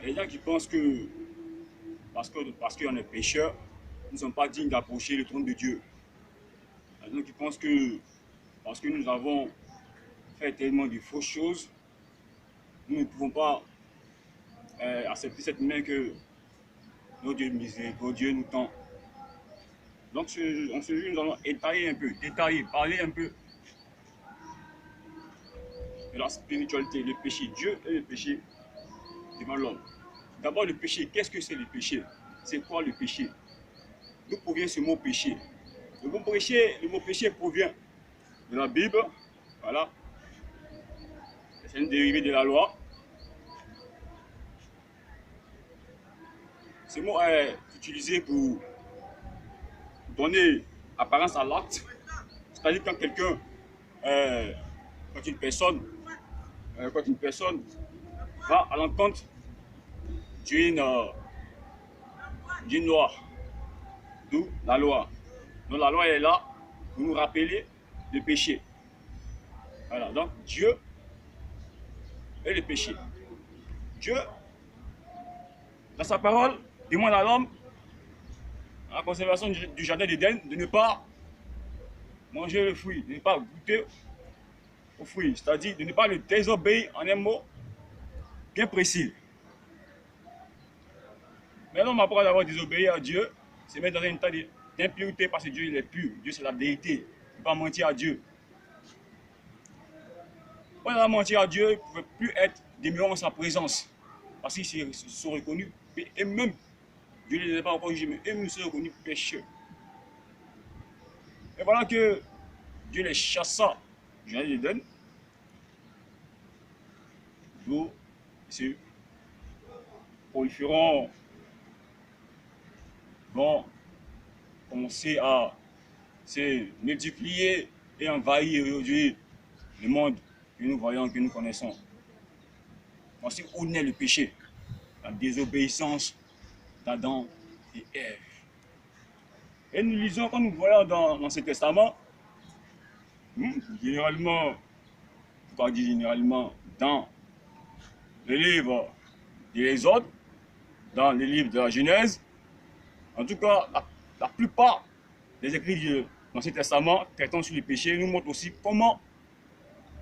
Il y a des gens qui pensent que parce qu'on est pécheur, nous ne sommes pas dignes d'approcher le trône de Dieu. Il y a des gens qui pensent que parce que nous avons fait tellement de fausses choses, nous ne pouvons pas accepter cette main que notre Dieu miséricordieux nous tend. Donc, en ce jour, nous allons détailler, parler un peu de la spiritualité, le péché, Dieu et le péché devant l'homme. D'abord, le péché, qu'est-ce que c'est le péché? C'est quoi le péché? D'où provient ce mot péché? Le mot péché provient de la Bible, voilà, c'est une dérivée de la loi. Ce mot est utilisé pour donner apparence à l'acte, c'est-à-dire quand quelqu'un, euh, quand une personne, quand une personne va à l'encontre d'une loi, d'où la loi. Donc la loi est là pour nous rappeler le péché. Voilà, donc Dieu et le péché. Dieu, dans sa parole, demande à l'homme, à la conservation du jardin d'Éden, de ne pas manger le fruit, de ne pas goûter au fruit, c'est-à-dire de ne pas le désobéir en un mot bien précis. Mais l'homme, après avoir désobéi à Dieu, se met dans un état d'impureté parce que Dieu il est pur. Dieu c'est la vérité. Il ne peut pas mentir à Dieu. Quand il a menti à Dieu, il ne pouvait plus être demeurant en sa présence. Parce qu'ils se sont reconnus, et même, Dieu ne les a pas encore jugés, mais eux-mêmes se sont reconnus pécheurs. Et voilà que Dieu les chassa du jardin d'Éden, d'où ils se proliféreront, vont commencer à se multiplier et envahir aujourd'hui le monde que nous voyons, que nous connaissons. Voici où naît le péché, la désobéissance d'Adam et Ève. Et nous lisons, quand nous voyons dans l'Ancien Testament, généralement, pas dire généralement, dans les livres de l'Exode, dans les livres de la Genèse, en tout cas, la plupart des écrits de l'Ancien Testament traitant sur le péché nous montrent aussi comment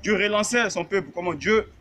Dieu relançait son peuple, comment Dieu